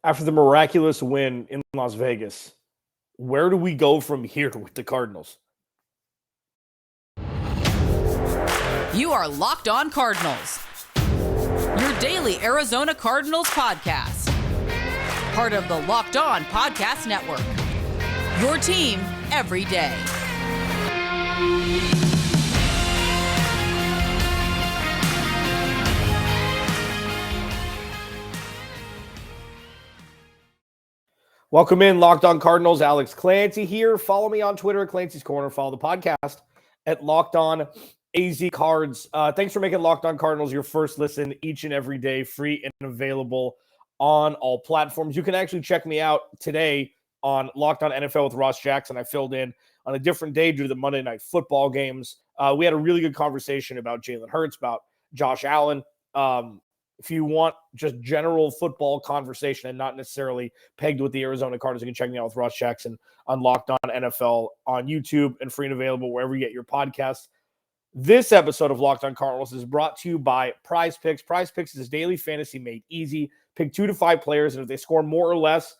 After the miraculous win in Las Vegas, where do we go from here with the Cardinals? You are Locked On Cardinals, your daily Arizona Cardinals podcast. Part of the Locked On Podcast Network, your team every day. Welcome in, Locked On Cardinals. Alex Clancy here. Follow me on Twitter at Clancy's Corner. Follow the podcast at Locked On AZ Cards. Thanks for making Locked On Cardinals your first listen each and every day, free and available on all platforms. You can actually check me out today on Locked On NFL with Ross Jackson. I filled in on a different day due to the Monday Night Football games. We had a really good conversation about Jalen Hurts, about Josh Allen. If you want just general football conversation and not necessarily pegged with the Arizona Cardinals, you can check me out with Ross Jackson on Locked On NFL on YouTube and free and available wherever you get your podcasts. This episode of Locked On Cardinals is brought to you by Prize Picks. Prize Picks is daily fantasy made easy. Pick 2 to 5 players, and if they score more or less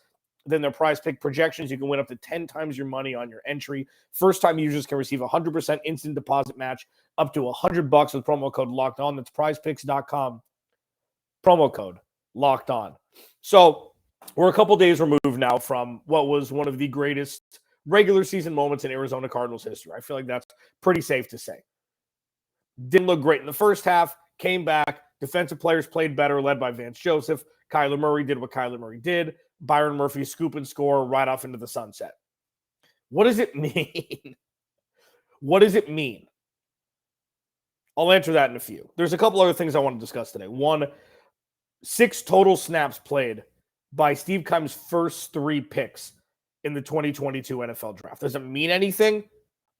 than their Prize Pick projections, you can win up to 10 times your money on your entry. First-time users can receive a 100% instant deposit match up to $100 with promo code Locked On. That's prizepicks.com. Promo code Locked On. So we're a couple days removed now from what was one of the greatest regular season moments in Arizona Cardinals history. I feel like that's pretty safe to say. Didn't look great in the first half, came back. Defensive players played better, led by Vance Joseph. Kyler Murray did what Kyler Murray did. Byron Murphy scoop and score right off into the sunset. What does it mean? What does it mean? I'll answer that in a few. There's a couple other things I want to discuss today. One, 6 total snaps played by Steve Keim's first 3 picks in the 2022 NFL draft. Does it mean anything?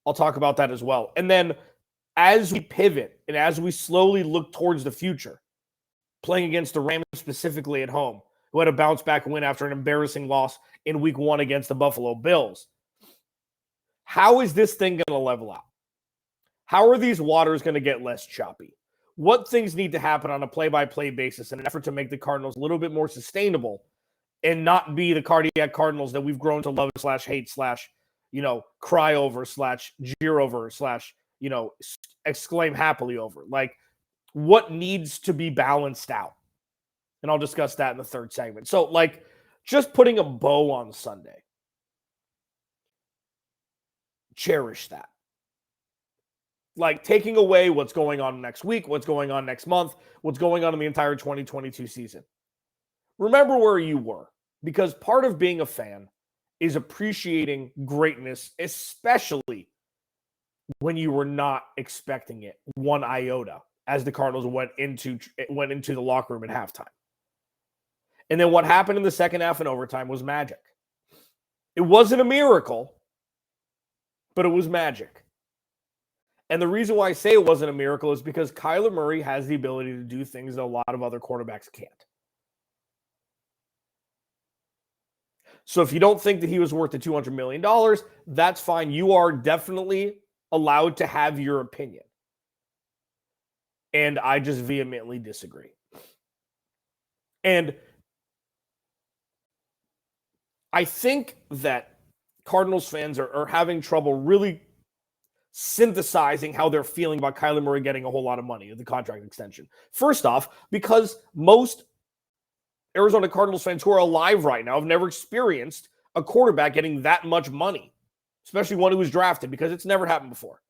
I'll talk about that as well. And then as we pivot and as we slowly look towards the future, playing against the Rams specifically at home, who had a bounce back win after an embarrassing loss in week 1 against the Buffalo Bills, how is this thing going to level out? How are these waters going to get less choppy? What things need to happen on a play-by-play basis in an effort to make the Cardinals a little bit more sustainable and not be the cardiac Cardinals that we've grown to love / hate / cry over / jeer over / exclaim happily over? Like, what needs to be balanced out? And I'll discuss that in the third segment. So, just putting a bow on Sunday. Cherish that. Taking away what's going on next week, what's going on next month, what's going on in the entire 2022 season. Remember where you were, because part of being a fan is appreciating greatness, especially when you were not expecting it one iota, as the Cardinals went into the locker room at halftime. And then what happened in the second half and overtime was magic. It wasn't a miracle, but it was magic. And the reason why I say it wasn't a miracle is because Kyler Murray has the ability to do things that a lot of other quarterbacks can't. So if you don't think that he was worth the $200 million, that's fine. You are definitely allowed to have your opinion. And I just vehemently disagree. And I think that Cardinals fans are having trouble really synthesizing how they're feeling about Kyler Murray getting a whole lot of money with the contract extension. First off, because most Arizona Cardinals fans who are alive right now have never experienced a quarterback getting that much money, especially one who was drafted, because it's never happened before.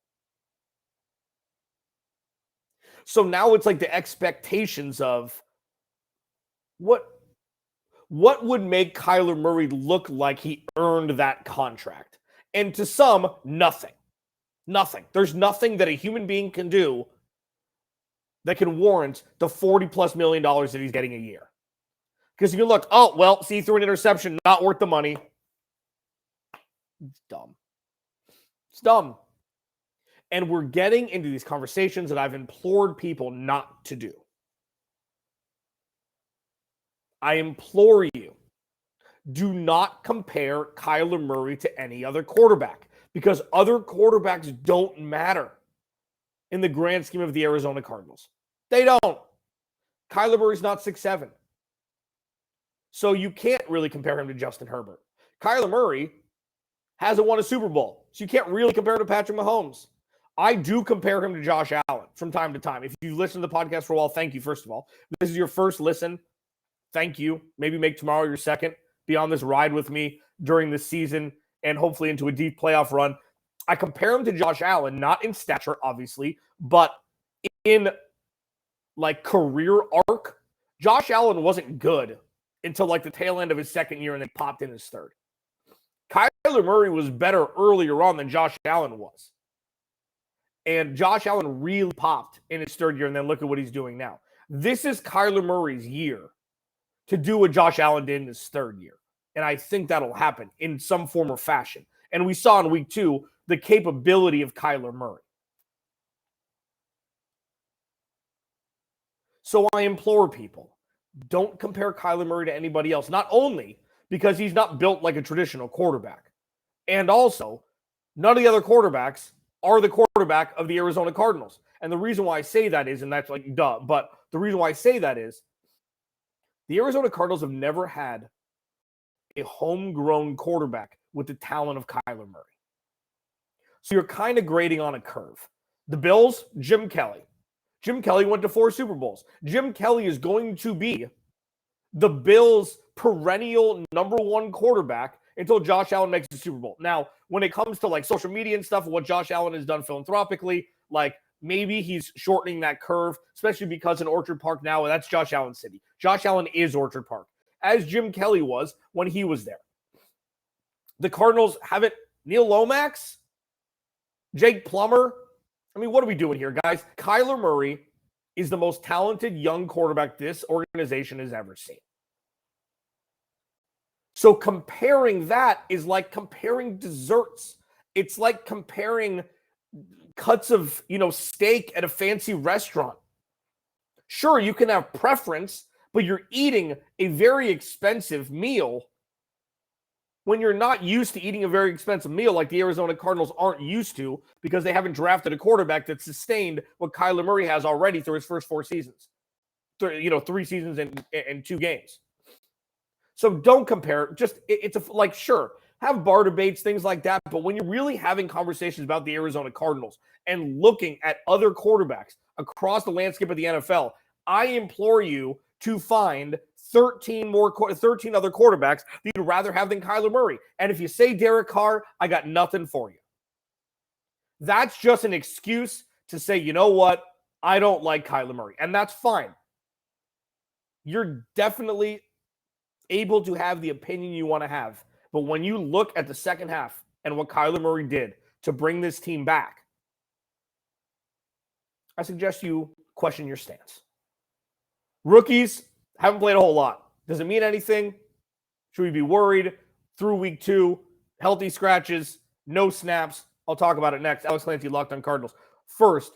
So now it's like the expectations of what would make Kyler Murray look like he earned that contract. And to some, nothing. Nothing. There's nothing that a human being can do that can warrant the $40+ million that he's getting a year. Because you can look, he threw an interception, not worth the money. It's dumb. It's dumb. And we're getting into these conversations that I've implored people not to do. I implore you, do not compare Kyler Murray to any other quarterback, because other quarterbacks don't matter in the grand scheme of the Arizona Cardinals. They don't. Kyler Murray's not 6'7". So you can't really compare him to Justin Herbert. Kyler Murray hasn't won a Super Bowl, so you can't really compare him to Patrick Mahomes. I do compare him to Josh Allen from time to time. If you've listened to the podcast for a while, thank you, first of all. If this is your first listen, thank you. Maybe make tomorrow your second. Be on this ride with me during the season and hopefully into a deep playoff run. I compare him to Josh Allen, not in stature, obviously, but in like career arc. Josh Allen wasn't good until like the tail end of his second year and then popped in his third. Kyler Murray was better earlier on than Josh Allen was. And Josh Allen really popped in his third year, and then look at what he's doing now. This is Kyler Murray's year to do what Josh Allen did in his third year. And I think that'll happen in some form or fashion. And we saw in week 2 the capability of Kyler Murray. So I implore people, don't compare Kyler Murray to anybody else. Not only because he's not built like a traditional quarterback, and also none of the other quarterbacks are the quarterback of the Arizona Cardinals. And the reason why I say that is, and that's like duh, but the reason why I say that is the Arizona Cardinals have never had a homegrown quarterback with the talent of Kyler Murray. So you're kind of grading on a curve. The Bills, Jim Kelly. Jim Kelly went to 4 Super Bowls. Jim Kelly is going to be the Bills' perennial number 1 quarterback until Josh Allen makes the Super Bowl. Now, when it comes to like social media and stuff, what Josh Allen has done philanthropically, like maybe he's shortening that curve, especially because in Orchard Park now, that's Josh Allen City. Josh Allen is Orchard Park, as Jim Kelly was when he was there. The Cardinals haven't, Neil Lomax, Jake Plummer. I mean, what are we doing here, guys? Kyler Murray is the most talented young quarterback this organization has ever seen. So comparing that is like comparing desserts. It's like comparing cuts of, steak at a fancy restaurant. Sure, you can have preference, but you're eating a very expensive meal when you're not used to eating a very expensive meal like the Arizona Cardinals aren't used to because they haven't drafted a quarterback that sustained what Kyler Murray has already through his first 4 seasons. 3 seasons and 2 games. So don't compare. Sure, have bar debates, things like that. But when you're really having conversations about the Arizona Cardinals and looking at other quarterbacks across the landscape of the NFL, I implore you to find 13 other quarterbacks that you'd rather have than Kyler Murray. And if you say Derek Carr, I got nothing for you. That's just an excuse to say, you know what? I don't like Kyler Murray. And that's fine. You're definitely able to have the opinion you want to have. But when you look at the second half and what Kyler Murray did to bring this team back, I suggest you question your stance. Rookies haven't played a whole lot. Does it mean anything? Should we be worried? Through week 2, healthy scratches, no snaps. I'll talk about it next. Alex Clancy, Locked On Cardinals. First,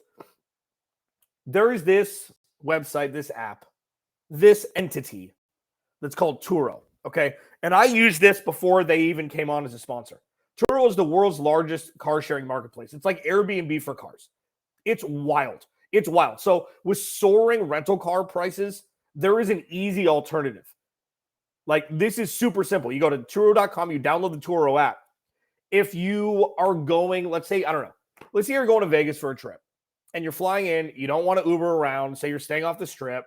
there is this website, this app, this entity that's called Turo, okay? And I used this before they even came on as a sponsor. Turo is the world's largest car-sharing marketplace. It's like Airbnb for cars. It's wild. It's wild. So with soaring rental car prices, there is an easy alternative. Like, this is super simple. You go to Turo.com, you download the Turo app. If you are going, let's say you're going to Vegas for a trip and you're flying in, you don't want to Uber around, say you're staying off the strip,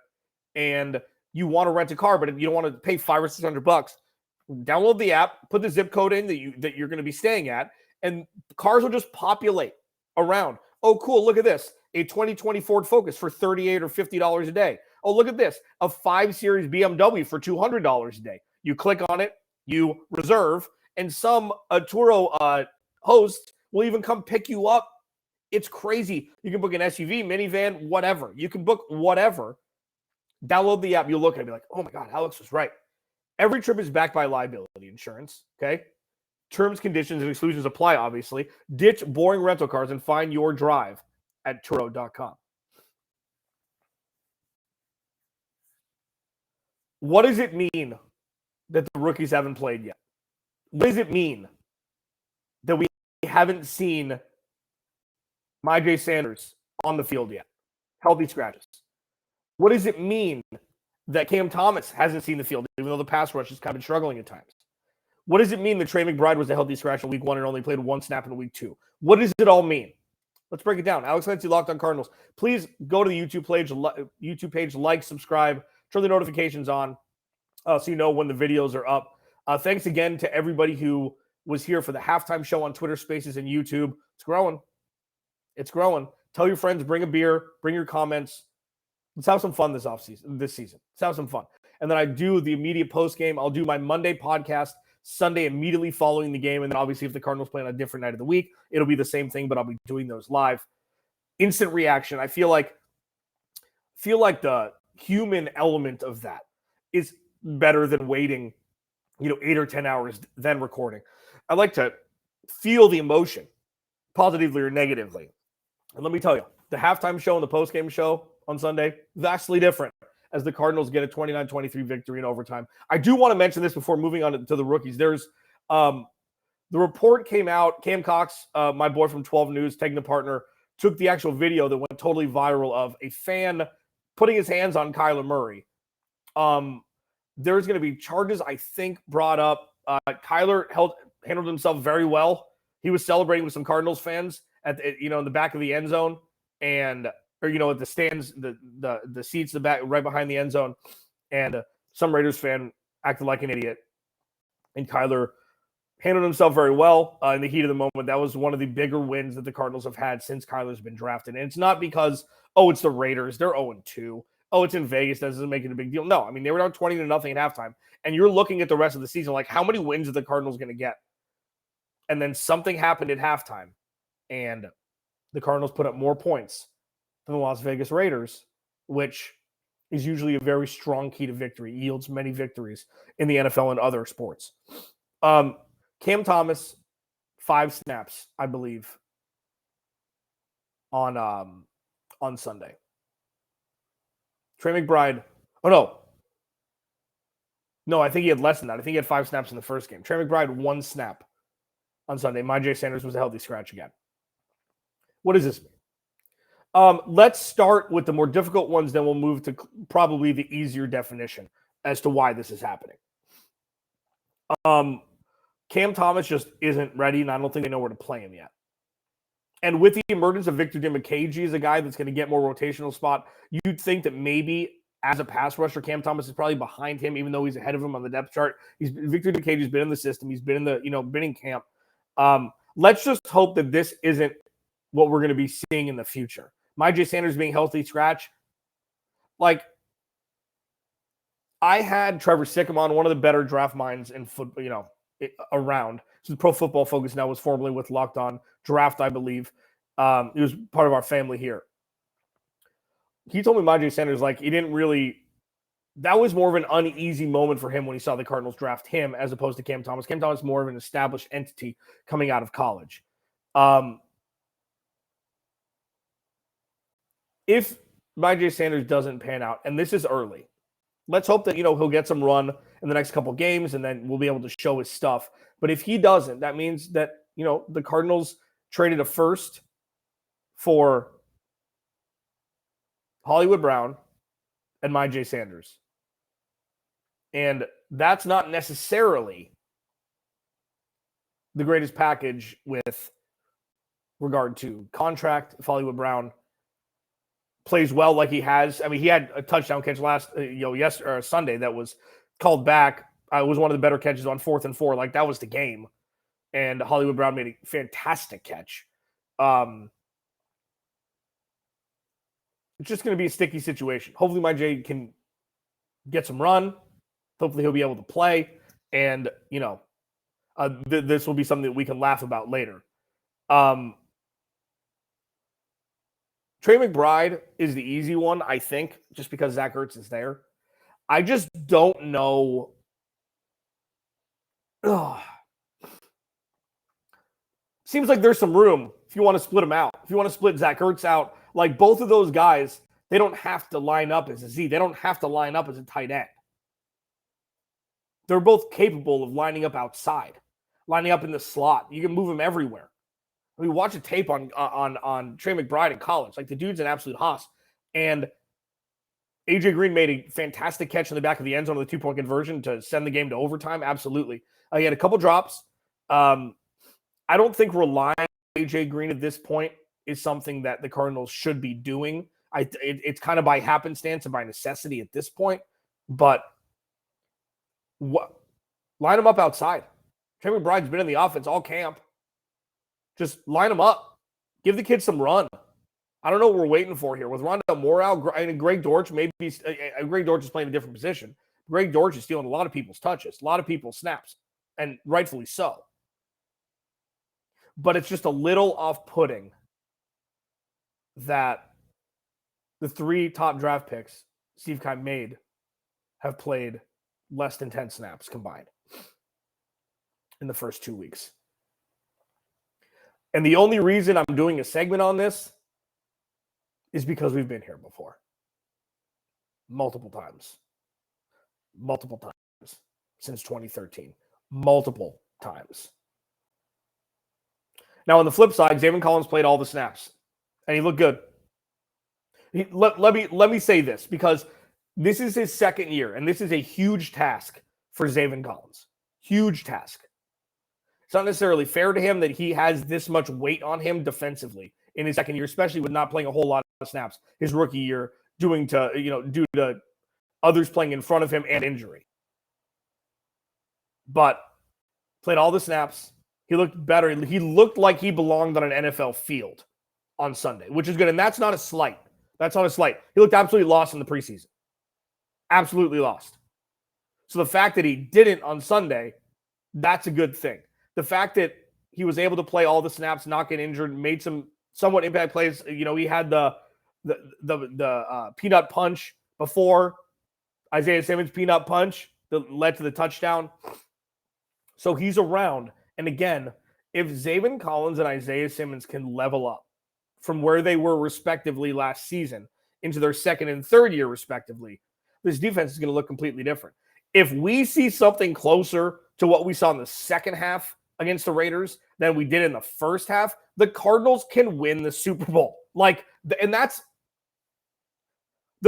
and you want to rent a car, but you don't want to pay $500 or $600. Download the app, put the zip code in that you're going to be staying at, and cars will just populate around. Oh, cool, look at this. A 2020 Ford Focus for $38 or $50 a day. Oh, look at this. A 5 Series BMW for $200 a day. You click on it, you reserve, and some Turo host will even come pick you up. It's crazy. You can book an SUV, minivan, whatever. You can book whatever. Download the app. You'll look at it and be like, oh my God, Alex was right. Every trip is backed by liability insurance, okay? Terms, conditions, and exclusions apply, obviously. Ditch boring rental cars and find your drive at Turo.com. What does it mean that the rookies haven't played yet? What does it mean that we haven't seen Myjai Sanders on the field yet? Healthy scratches. What does it mean that Cam Thomas hasn't seen the field, even though the pass rush has kind of been struggling at times? What does it mean that Trey McBride was a healthy scratch in week 1 and only played 1 snap in week 2? What does it all mean? Let's break it down. Alex Clancy, Locked On Cardinals. Please go to the YouTube page, like, subscribe, turn the notifications on so you know when the videos are up. Thanks again to everybody who was here for the halftime show on Twitter Spaces and YouTube. It's growing. It's growing. Tell your friends, bring a beer, bring your comments. Let's have some fun this season. Let's have some fun. And then I do the immediate post game. I'll do my Monday podcast Sunday immediately following the game. And then obviously if the Cardinals play on a different night of the week, it'll be the same thing, but I'll be doing those live. Instant reaction. I feel like the human element of that is better than waiting, 8 or 10 hours then recording. I like to feel the emotion, positively or negatively. And let me tell you, the halftime show and the postgame show on Sunday, vastly different as the Cardinals get a 29-23 victory in overtime. I do want to mention this before moving on to the rookies. There's the report came out. Cam Cox, my boy from 12 News, taking the partner, took the actual video that went totally viral of a fan putting his hands on Kyler Murray. There's going to be charges, I think, brought up. Kyler handled himself very well. He was celebrating with some Cardinals fans at in the back of the end zone at the stands, the seats, the back right behind the end zone, and some Raiders fan acted like an idiot. And Kyler handled himself very well in the heat of the moment. That was one of the bigger wins that the Cardinals have had since Kyler's been drafted. And it's not because, it's the Raiders. They're 0-2. It's in Vegas. That doesn't make it a big deal. No, I mean, they were down 20-0 at halftime. And you're looking at the rest of the season, like, how many wins are the Cardinals going to get? And then something happened at halftime, and the Cardinals put up more points than the Las Vegas Raiders, which is usually a very strong key to victory, yields many victories in the NFL and other sports. Cam Thomas, 5 snaps, I believe, on Sunday. Trey McBride, no, I think he had less than that. I think he had 5 snaps in the first game. Trey McBride, 1 snap on Sunday. Myjai Sanders was a healthy scratch again. What does this mean? Let's start with the more difficult ones, then we'll move to probably the easier definition as to why this is happening. Cam Thomas just isn't ready, and I don't think they know where to play him yet. And with the emergence of Victor Dimukeje as a guy that's going to get more rotational spot, you'd think that maybe as a pass rusher, Cam Thomas is probably behind him, even though he's ahead of him on the depth chart. Victor Dimukeje has been in the system. He's been in been in camp. Let's just hope that this isn't what we're going to be seeing in the future. Myjai Sanders being healthy scratch. Like, I had Trevor Sycamore, one of the better draft minds in football, around. So Pro Football Focus now was formerly with Locked On Draft, I believe. He was part of our family here. He told me Myjai Sanders, he didn't really – that was more of an uneasy moment for him when he saw the Cardinals draft him as opposed to Cam Thomas. Cam Thomas is more of an established entity coming out of college. If Myjai Sanders doesn't pan out, and this is early, let's hope that, he'll get some run in the next couple games and then we'll be able to show his stuff. But if he doesn't, that means that, the Cardinals traded a first for Hollywood Brown and Myjai Sanders. And that's not necessarily the greatest package with regard to contract. If Hollywood Brown plays well like he has. I mean, he had a touchdown catch Sunday that was called back. It was one of the better catches on 4th and 4. That was the game. And Hollywood Brown made a fantastic catch. It's just going to be a sticky situation. Hopefully Myjai can get some run. Hopefully he'll be able to play. And, this will be something that we can laugh about later. Trey McBride is the easy one, I think, just because Zach Ertz is there. I just don't know. Seems like there's some room if you want to split them out. If you want to split Zach Ertz out, both of those guys, they don't have to line up as a Z. They don't have to line up as a tight end. They're both capable of lining up outside, lining up in the slot. You can move them everywhere. I mean, watch a tape on Trey McBride in college. The dude's an absolute hoss. And AJ Green made a fantastic catch in the back of the end zone on the 2-point conversion to send the game to overtime. Absolutely. He had a couple drops. I don't think relying on AJ Green at this point is something that the Cardinals should be doing. It's kind of by happenstance and by necessity at this point. But line him up outside. Trey McBride's been in the offense all camp. Just line him up. Give the kid some run. I don't know what we're waiting for here. With Rondell Moore out, and Greg Dortch, Greg Dortch is playing a different position. Greg Dortch is stealing a lot of people's touches, a lot of people's snaps, and rightfully so. But it's just a little off-putting that the 3 top draft picks Steve Keim made have played less than 10 snaps combined in the first 2 weeks. And the only reason I'm doing a segment on this is because we've been here before. Multiple times since 2013. Multiple times. Now, on the flip side, Zaven Collins played all the snaps, and he looked good. Let me say this, because this is his second year, and this is a huge task for Zaven Collins. Huge task. It's not necessarily fair to him that he has this much weight on him defensively in his second year, especially with not playing a whole lot of snaps his rookie year, due to others playing in front of him and injury. But played all the snaps. He looked better. He looked like he belonged on an NFL field on Sunday, which is good. And that's not a slight. He looked absolutely lost in the preseason. Absolutely lost. So the fact that he didn't on Sunday, that's a good thing. The fact that he was able to play all the snaps, not get injured, made some somewhat impact plays. He had the peanut punch before, Isaiah Simmons peanut punch that led to the touchdown. So he's around. And again, if Zaven Collins and Isaiah Simmons can level up from where they were respectively last season into their second and third year respectively, this defense is going to look completely different. If we see something closer to what we saw in the second half against the Raiders than we did in the first half, the Cardinals can win the Super Bowl. The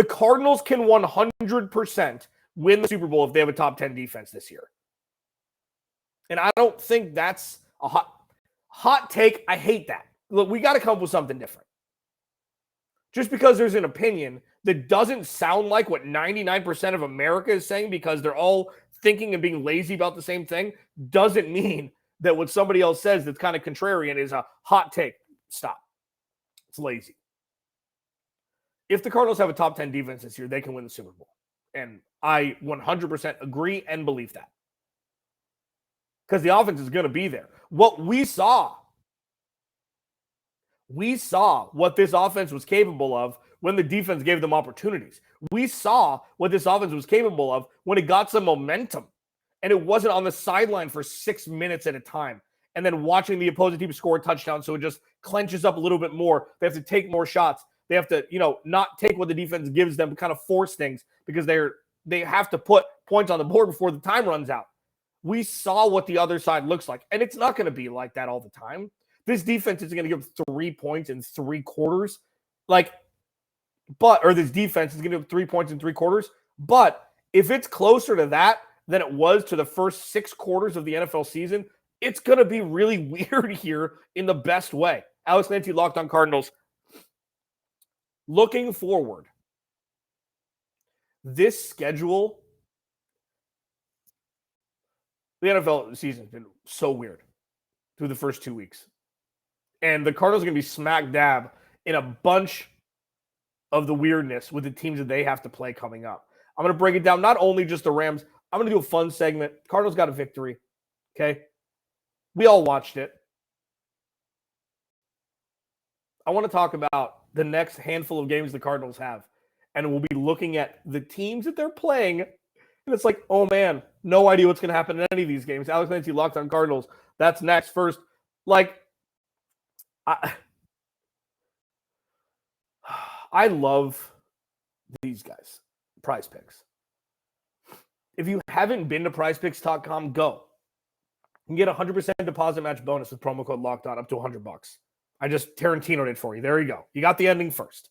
Cardinals can 100% win the Super Bowl if they have a top 10 defense this year. And I don't think that's a hot take. I hate that. Look, we got to come up with something different. Just because there's an opinion that doesn't sound like what 99% of America is saying because they're all thinking and being lazy about the same thing doesn't mean that what somebody else says that's kind of contrarian is a hot take. Stop. It's lazy. If the Cardinals have a top 10 defense this year, they can win the Super Bowl. And I 100% agree and believe that. Because the offense is going to be there. What we saw what this offense was capable of when the defense gave them opportunities. We saw what this offense was capable of when it got some momentum. And it wasn't on the sideline for 6 minutes at a time. And then watching the opposing team score a touchdown so it just clenches up a little bit more. They have to take more shots. They have to, not take what the defense gives them, kind of force things because they have to put points on the board before the time runs out. We saw what the other side looks like, and it's not going to be like that all the time. This defense is going to give 3 points in 3 quarters. This defense is going to give 3 points in 3 quarters. But if it's closer to that than it was to the first 6 quarters of the NFL season, it's going to be really weird here in the best way. Alex Clancy, Locked On Cardinals. Looking forward, this schedule, the NFL season has been so weird through the first 2 weeks. And the Cardinals are going to be smack dab in a bunch of the weirdness with the teams that they have to play coming up. I'm going to break it down, not only just the Rams. I'm going to do a fun segment. Cardinals got a victory. Okay? We all watched it. I want to talk about the next handful of games the Cardinals have. And we'll be looking at the teams that they're playing. And it's like, oh man, no idea what's going to happen in any of these games. Alex Clancy, Locked On Cardinals. That's next. First, I love these guys. Prize Picks. If you haven't been to prizepicks.com, go. You can get a 100% deposit match bonus with promo code Locked On up to $100. I just Tarantino'd it for you. There you go. You got the ending first.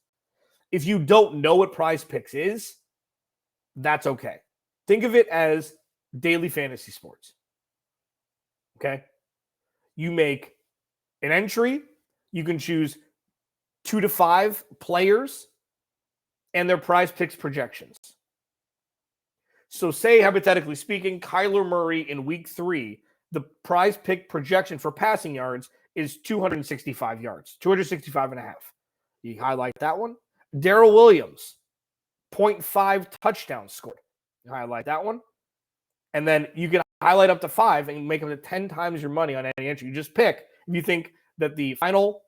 If you don't know what Prize Picks is, That's okay. Think of it as daily fantasy sports. Okay? You make an entry. You can choose 2 to 5 players and their prize picks projections. So say, hypothetically speaking, Kyler Murray in week 3, the prize pick projection for passing yards is 265 yards, 265 and a half. You highlight that one. Darrell Williams, 0.5 touchdowns scored. You highlight that one. And then you can highlight up to 5 and make them to 10 times your money on any entry. You just pick if you think that the final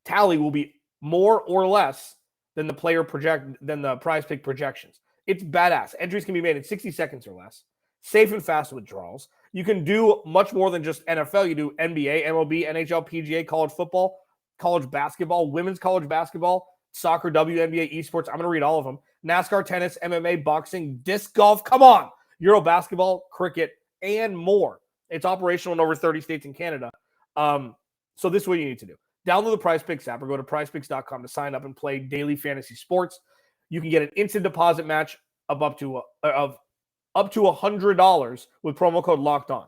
tally will be more or less than the prize pick projections. It's badass. Entries can be made in 60 seconds or less. Safe and fast withdrawals. You can do much more than just NFL. You do NBA, MLB, NHL, PGA, college football, college basketball, women's college basketball, soccer, WNBA, esports. I'm going to read all of them. NASCAR, tennis, MMA, boxing, disc golf. Come on. Euro basketball, cricket, and more. It's operational in over 30 states in Canada. So this is what you need to do. Download the PrizePicks app or go to prizepicks.com to sign up and play daily fantasy sports. You can get an instant deposit match of up to $100 with promo code Locked On.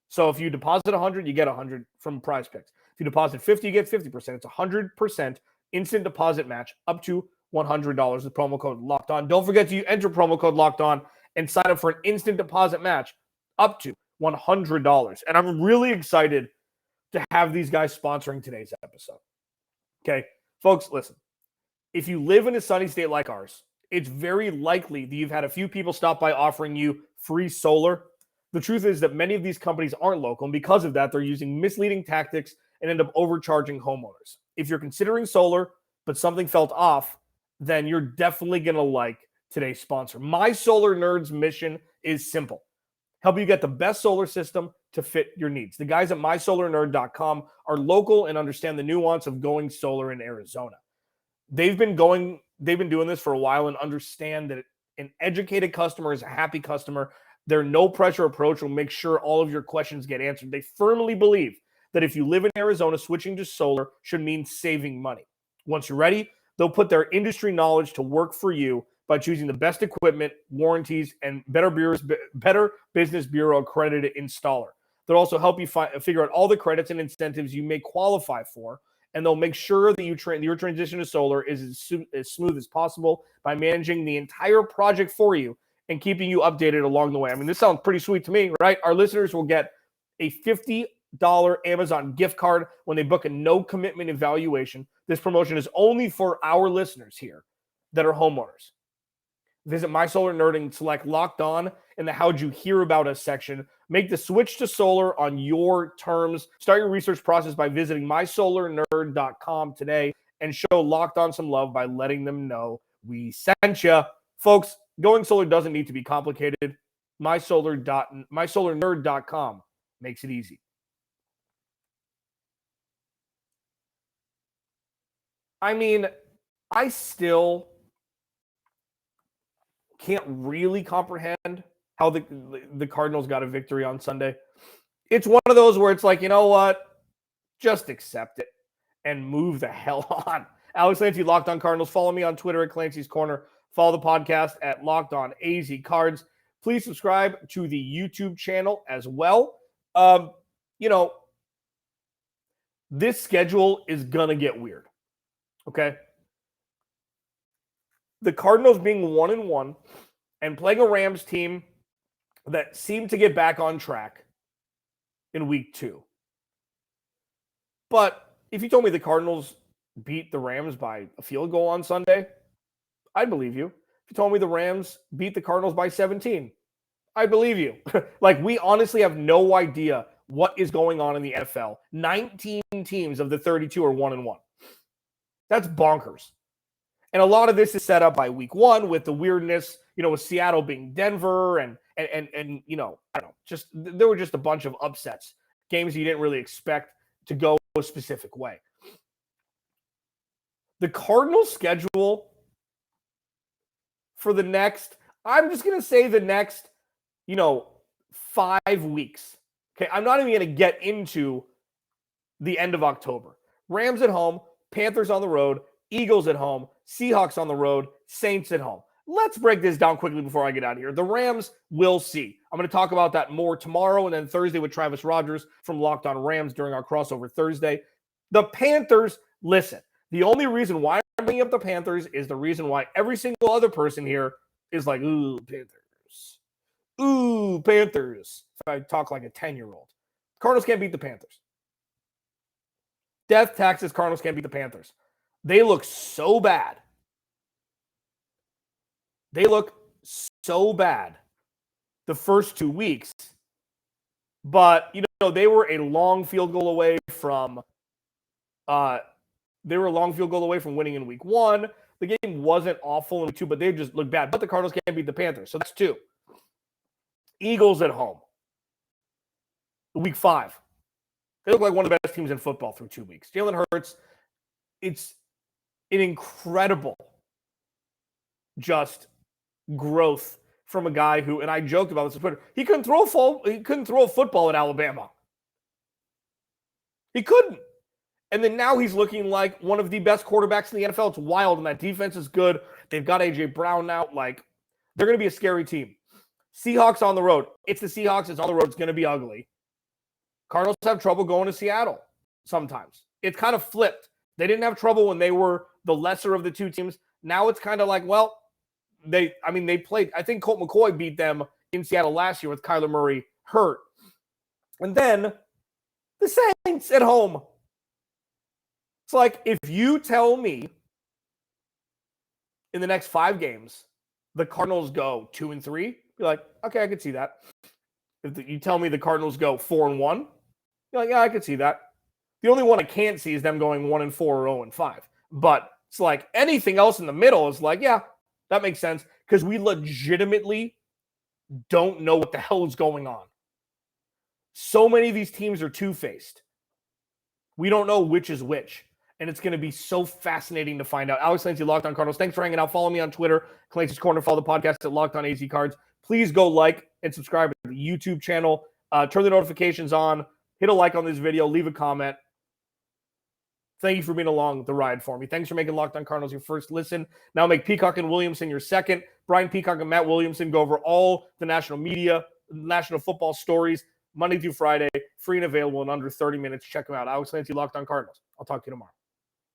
So if you deposit $100, you get $100 from PrizePicks. If you deposit $50, you get 50%. It's 100% instant deposit match up to $100 with promo code Locked On. Don't forget to enter promo code Locked On and sign up for an instant deposit match up to $100. And I'm really excited to have these guys sponsoring today's episode. Okay, folks, listen. If you live in a sunny state like ours, it's very likely that you've had a few people stop by offering you free solar. The truth is that many of these companies aren't local, and because of that, they're using misleading tactics and end up overcharging homeowners. If you're considering solar, but something felt off, then you're definitely going to like today's sponsor. My Solar Nerd's mission is simple. Help you get the best solar system to fit your needs. The guys at mysolarnerd.com are local and understand the nuance of going solar in Arizona. They've been doing this for a while and understand that an educated customer is a happy customer. Their no pressure approach will make sure all of your questions get answered. They firmly believe that if you live in Arizona, switching to solar should mean saving money. Once you're ready, they'll put their industry knowledge to work for you by choosing the best equipment, warranties, and Better Business Bureau accredited installer. They'll also help you figure out all the credits and incentives you may qualify for, and they'll make sure that your transition to solar is as smooth as possible by managing the entire project for you and keeping you updated along the way. I mean, this sounds pretty sweet to me, right? Our listeners will get a $50 Amazon gift card when they book a no-commitment evaluation. This promotion is only for our listeners here that are homeowners. Visit My Solar Nerd and select Locked On in the How'd You Hear About Us section. Make the switch to solar on your terms. Start your research process by visiting mysolarnerd.com today and show Locked On some love by letting them know we sent you. Folks, going solar doesn't need to be complicated. mysolarnerd.com makes it easy. I mean, I still can't really comprehend how the Cardinals got a victory on Sunday. It's one of those where it's like, you know what? Just accept it and move the hell on. Alex Clancy, Locked On Cardinals. Follow me on Twitter at Clancy's Corner. Follow the podcast at Locked On AZ Cards. Please subscribe to the YouTube channel as well. This schedule is going to get weird. Okay? The Cardinals being 1-1 and playing a Rams team that seemed to get back on track in week 2. But if you told me the Cardinals beat the Rams by a field goal on Sunday, I'd believe you. If you told me the Rams beat the Cardinals by 17, I'd believe you. Like, we honestly have no idea what is going on in the NFL. 19 teams of the 32 are 1-1. That's bonkers. And a lot of this is set up by week 1 with the weirdness, with Seattle being Denver and I don't know, there were just a bunch of upsets, games you didn't really expect to go a specific way. The Cardinals schedule for the next, I'm just going to say the next, 5 weeks. Okay. I'm not even going to get into the end of October. Rams at home, Panthers on the road, Eagles at home, Seahawks on the road, Saints at home. let's break this down quickly before I get out of here. The Rams, we'll see. I'm going to talk about that more tomorrow and then Thursday with Travis Rogers from Locked On Rams during our crossover Thursday. The Panthers, listen, the only reason why I'm bringing up the Panthers is the reason why every single other person here is like, ooh, Panthers. Ooh, Panthers. If I talk like a 10-year-old. Cardinals can't beat the Panthers. Death, taxes, Cardinals can't beat the Panthers. They look so bad. They look so bad the first 2 weeks. But, they were a long field goal away from winning in week 1. The game wasn't awful in week 2, but they just looked bad. But the Cardinals can't beat the Panthers. So that's 2. Eagles at home. Week 5. They look like one of the best teams in football through 2 weeks. Jalen Hurts, it's an incredible just growth from a guy who, and I joked about this on Twitter, he couldn't throw a football at Alabama. He couldn't. And then now he's looking like one of the best quarterbacks in the NFL. It's wild, and that defense is good. They've got A.J. Brown now. Like, they're going to be a scary team. Seahawks on the road. It's the Seahawks. It's on the road. It's going to be ugly. Cardinals have trouble going to Seattle sometimes. It's kind of flipped. They didn't have trouble when they were the lesser of the two teams. Now it's kind of like, well, they played. I think Colt McCoy beat them in Seattle last year with Kyler Murray hurt. And then the Saints at home. It's like, if you tell me in the next 5 games, the Cardinals go 2-3, you're like, okay, I could see that. If you tell me the Cardinals go 4-1, you're like, yeah, I could see that. The only one I can't see is them going 1-4 or 0-5. But it's like anything else in the middle is like, yeah, that makes sense, because we legitimately don't know what the hell is going on. So many of these teams are two-faced. We don't know which is which. And it's going to be so fascinating to find out. Alex Clancy, Locked On Cardinals. Thanks for hanging out. Follow me on Twitter, Clancy's Corner. Follow the podcast at Locked On AZ Cards. Please go like and subscribe to the YouTube channel. Turn the notifications on. Hit a like on this video. Leave a comment. Thank you for being along the ride for me. Thanks for making Locked On Cardinals your first listen. Now make Peacock and Williamson your second. Brian Peacock and Matt Williamson go over all the national media, national football stories, Monday through Friday, free and available in under 30 minutes. Check them out. Alex Clancy, Locked On Cardinals. I'll talk to you tomorrow.